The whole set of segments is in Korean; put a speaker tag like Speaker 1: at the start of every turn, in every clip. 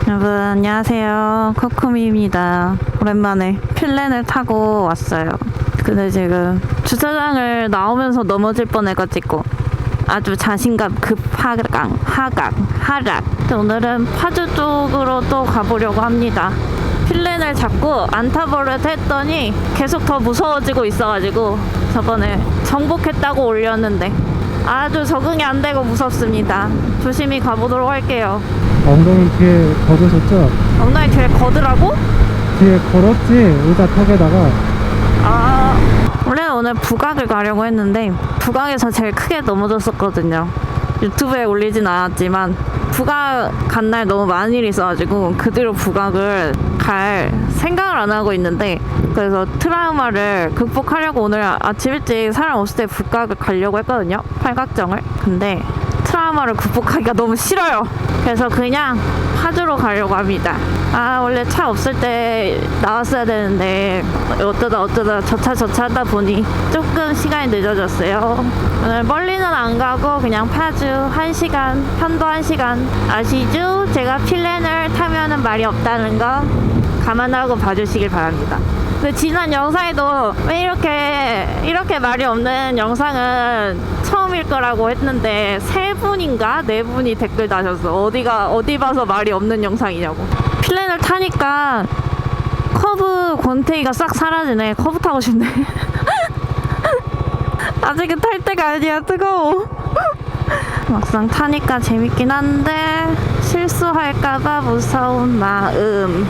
Speaker 1: 여러분 안녕하세요, 코코미입니다. 오랜만에 필렌을 타고 왔어요. 근데 지금 주차장을 나오면서 넘어질 뻔해가지고 아주 자신감 급 하락. 오늘은 파주 쪽으로 또 가보려고 합니다. 필렌을 잡고 안 타버릇 했더니 계속 더 무서워지고 있어가지고 저번에 정복했다고 올렸는데 아주 적응이 안 되고 무섭습니다. 조심히 가보도록 할게요.
Speaker 2: 엉덩이 뒤에 걸으셨죠?
Speaker 1: 엉덩이 뒤에 거드라고?
Speaker 2: 뒤에 걸었지? 의자 턱에다가.
Speaker 1: 원래 오늘 북악을 가려고 했는데 북악에서 제일 크게 넘어졌었거든요. 유튜브에 올리진 않았지만 북악 간 날 너무 많은 일이 있어가지고 그 뒤로 북악을 갈 생각을 안 하고 있는데, 그래서 트라우마를 극복하려고 오늘 아침 일찍 사람 없을 때 북악을 가려고 했거든요, 팔각정을. 근데 트라우마를 극복하기가 너무 싫어요. 그래서 그냥 파주로 가려고 합니다. 원래 차 없을 때 나왔어야 되는데 어쩌다 저 차 하다 보니 조금 시간이 늦어졌어요. 오늘 멀리는 안 가고 그냥 파주 1시간, 편도 1시간. 아시죠? 제가 필렌을 타면은 말이 없다는 거 감안하고 봐주시길 바랍니다. 근데 지난 영상에도 왜 이렇게 말이 없는 영상은 처음일 거라고 했는데 3분인가 4분이 댓글 다셨어. 어디 봐서 말이 없는 영상이냐고. 필렌을 타니까 커브 권태기가 싹 사라지네. 커브 타고 싶네. 아직은 탈 때가 아니야. 뜨거워. 막상 타니까 재밌긴 한데 실수할까봐 무서운 마음.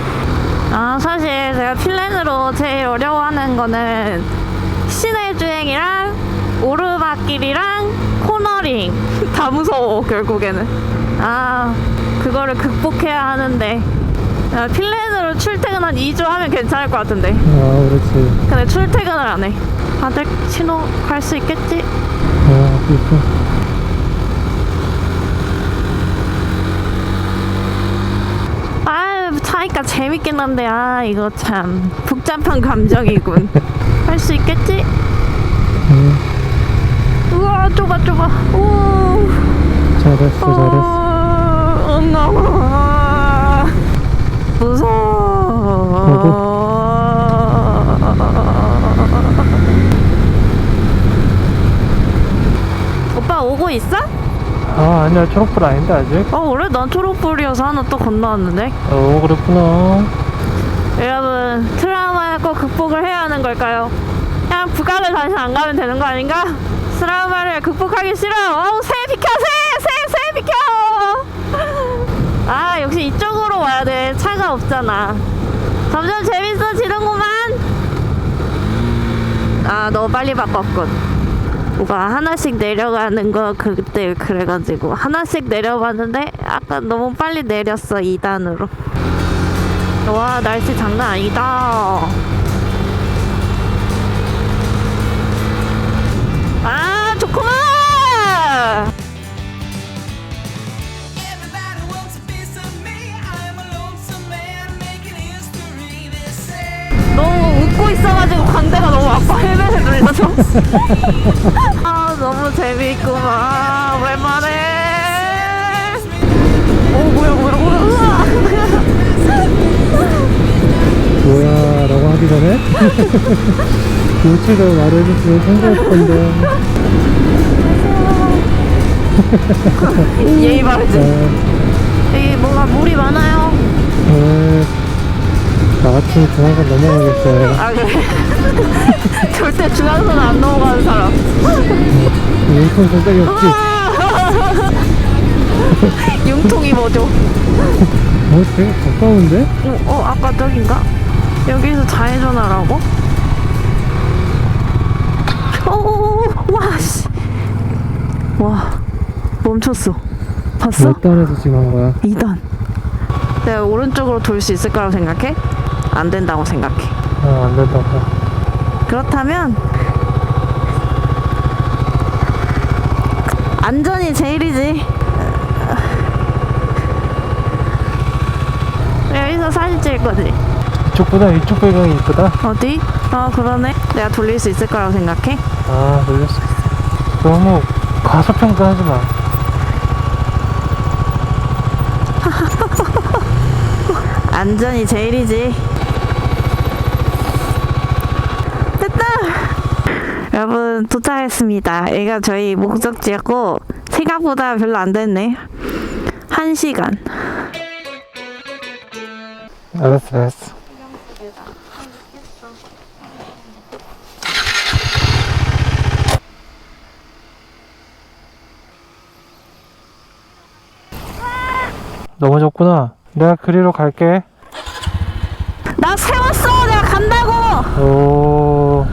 Speaker 1: 사실 제가 필렌으로 제일 어려워하는 거는 시내 주행이랑 오르막길이랑 코너링 다 무서워. 결국에는 그거를 극복해야 하는데 필렌으로 출퇴근 한 2주 하면 괜찮을 것 같은데.
Speaker 2: 그렇지.
Speaker 1: 근데 출퇴근을 안 해. 다들 신호 갈 수 있겠지?
Speaker 2: 있어.
Speaker 1: 차니까 재밌긴 한데 이거 참 복잡한 감정이군. 할 수 있겠지? 우와, 좁아. 오.
Speaker 2: 잘했어.
Speaker 1: 무서워. 오빠 오고 있어?
Speaker 2: 아니야, 초록불 아닌데 아직?
Speaker 1: 원래 난 초록불이어서 하나 또 건너왔는데.
Speaker 2: 그렇구나.
Speaker 1: 여러분, 트라우마를 꼭 극복을 해야 하는 걸까요? 그냥 북악을 다시 안 가면 되는 거 아닌가? 트라우마를 극복하기 싫어. 새 비켜. 새 비켜. 역시 이쪽으로 와야 돼. 차가 없잖아. 점점 재밌어지는구만. 너무 빨리 바꿨군. 뭐가 하나씩 내려가는 거 그때 그래가지고 하나씩 내려봤는데 아까 너무 빨리 내렸어. 2단으로. 와, 날씨 장난 아니다. 좋구만. 너무 웃고 있어가지고 광대가 너무 아파. 헬멧을 눌러서. 너무 재미있구만. 오랜만에. 뭐야.
Speaker 2: 뭐야 라고 하기 전에 요체가 말을 해줬으면 성공할 건데.
Speaker 1: 예의 바르지. 여기 뭔가 물이 많아요.
Speaker 2: 나 같으면 중앙선 넘어가겠어요.
Speaker 1: 그래? 절대 중앙선 안 넘어가는 사람.
Speaker 2: 융통 선택이 없지.
Speaker 1: 융통이 뭐죠?
Speaker 2: 되게 가까운데?
Speaker 1: 아까 저긴가? 여기서 좌회전하라고? 와, 멈췄어. 봤어?
Speaker 2: 몇 단에서 지금 한 거야?
Speaker 1: 2단. 내가 오른쪽으로 돌 수 있을 거라고 생각해? 안 된다고 생각해.
Speaker 2: 안 된다고.
Speaker 1: 그렇다면 안전이 제일이지. 여기서 사진 찍을 거지?
Speaker 2: 이쪽보다 이쪽 배경이 이쁘다.
Speaker 1: 어디? 그러네. 내가 돌릴 수 있을 거라고 생각해?
Speaker 2: 돌릴 수 있어. 너무 과소평가하지 마.
Speaker 1: 안전이 제일이지. 됐다. 여러분 도착했습니다. 여기가 저희 목적지였고 생각보다 별로 안 됐네. 1시간.
Speaker 2: 알았어. 넘어졌구나. 내가 그리로 갈게.
Speaker 1: 나 세웠어. 내가 간다고.
Speaker 2: 오,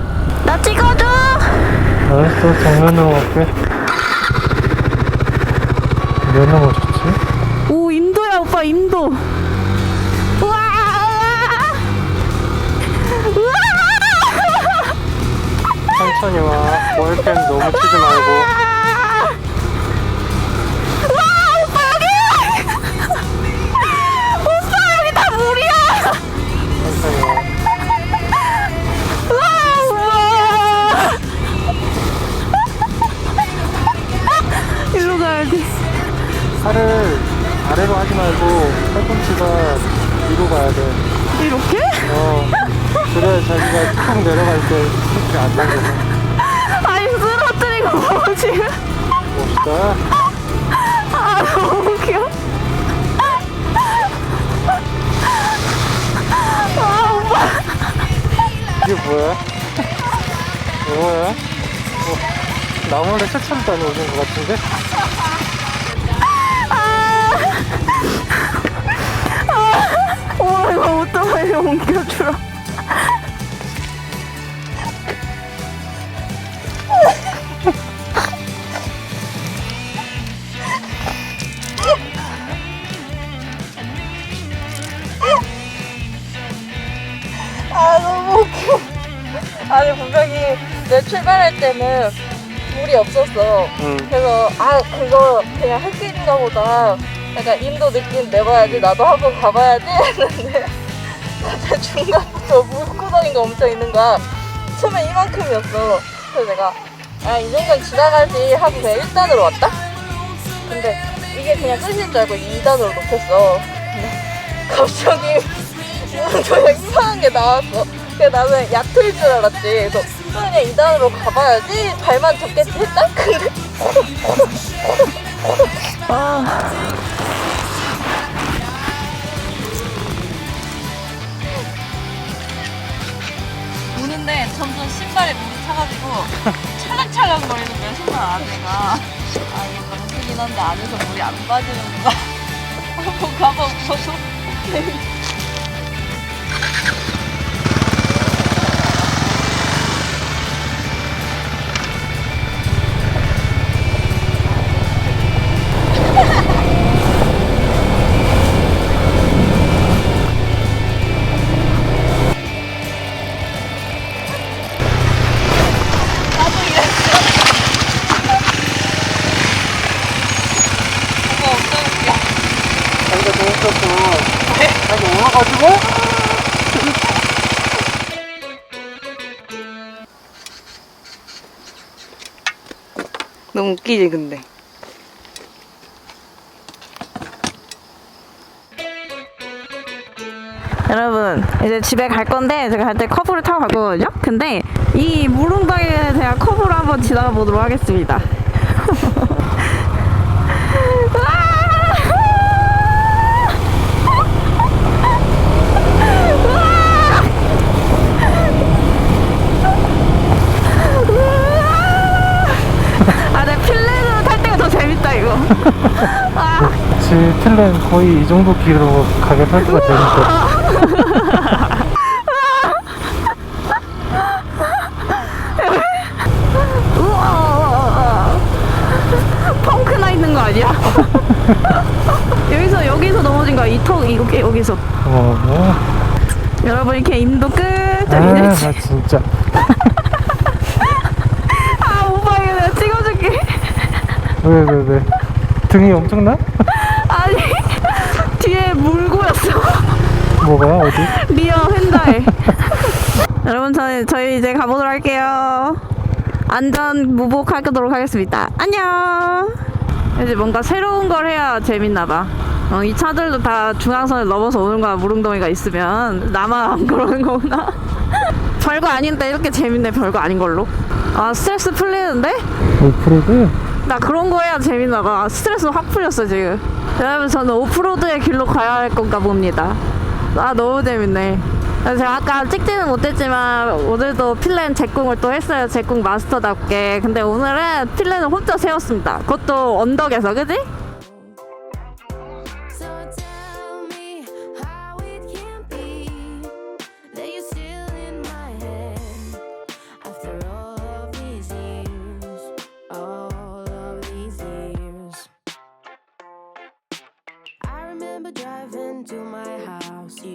Speaker 1: 나 찍어줘.
Speaker 2: 알았어. 정면으로 갈게. 몇 넘어졌지?
Speaker 1: 오 인도야 오빠 인도. 우와. 우와.
Speaker 2: 천천히 와. 월펜 너무 치지 말고.
Speaker 1: 일로 가야 돼.
Speaker 2: 팔을 아래로 하지 말고 팔꿈치가 위로 가야 돼.
Speaker 1: 이렇게?
Speaker 2: 그래야 자기가 툭 내려갈 때 이렇게 안 당겨.
Speaker 1: 아니 쓰러뜨리고 뭐지?
Speaker 2: 멋있다.
Speaker 1: 아 너무 웃겨. 아 오빠.
Speaker 2: 이게 뭐야? 뭐야? 나 몰래 세차를 다녀오신 것 같은데?
Speaker 1: 와 이거 오토바이를 옮겨주라. 아 너무 웃겨. 아니 분명히 내 출발할 때는 물이 없었어. 그래서 아 그거 그냥 흙인가 보다. 약간 인도 느낌 내봐야지 나도 한번 가봐야지 했는데 갑자기 중간부터 물구덩이가 엄청 있는 거야. 처음에 이만큼이었어. 그래서 내가 아 이 정도는 지나가지 하고 그냥 1단으로 왔다? 근데 이게 그냥 끝인 줄 알고 2단으로 높였어. 근데 갑자기 그냥 이상한 게 나왔어. 그래서 나는 얕을 줄 알았지. 그래서 그냥 2단으로 가봐야지 발만 접겠지 했다? 근데 무는데 점점 신발에 물이 차가지고 찰랑찰랑 거리는 거야 신발 안에가. 아 이거 너무 크긴 한데 안에서 물이 안 빠지는구나. 한번 가봐보셔서
Speaker 2: 자기가 재밌었어. 자기 올라가지고?
Speaker 3: 너무 웃기지 근데.
Speaker 1: 여러분 이제 집에 갈 건데 제가 갈 때 커브를 타고 갈 거거든요. 근데 이 물웅덩이에 제가 커브로 한번 지나가 보도록 하겠습니다. 아, 내 필렌으로 탈 때가 더 재밌다 이거. 아.
Speaker 2: 그치, 필렌 거의 이 정도 길이로 가게 탈 때가 되니까.
Speaker 1: 우와. 펑크 나 있는 거 아니야? 여기서 넘어진 거야. 이 턱 여기서. 여러분 이렇게 인도 끝까지
Speaker 2: 나
Speaker 1: 내리지.
Speaker 2: 진짜.
Speaker 1: 아 오빠 이거 내가 찍어줄게.
Speaker 2: 왜? 등이 엄청나?
Speaker 1: 아니 뒤에 물고였어.
Speaker 2: 뭐가? 어디?
Speaker 1: 리어 헨다에. 여러분 저희 이제 가보도록 할게요. 안전 무복하도록 하겠습니다. 안녕. 이제 뭔가 새로운 걸 해야 재밌나 봐. 이 차들도 다 중앙선을 넘어서 오는 거야. 무릉덩이가 있으면. 나만 안 그러는 거구나. 별거 아닌데 이렇게 재밌네. 별거 아닌 걸로. 아, 스트레스 풀리는데?
Speaker 2: 오프로드?
Speaker 1: 나 그런 거 해야 재밌나 봐. 스트레스 확 풀렸어 지금. 여러분, 저는 오프로드의 길로 가야 할 건가 봅니다. 아, 너무 재밌네. 제가 아까 찍지는 못했지만 오늘도 필렌 제꿍을 또 했어요. 제꿍 마스터답게. 근데 오늘은 필렌을 혼자 세웠습니다. 그것도 언덕에서, 그지?
Speaker 4: So tell me how it can be that you're still in my head after all of these years, all of these years. I remember driving to my house. You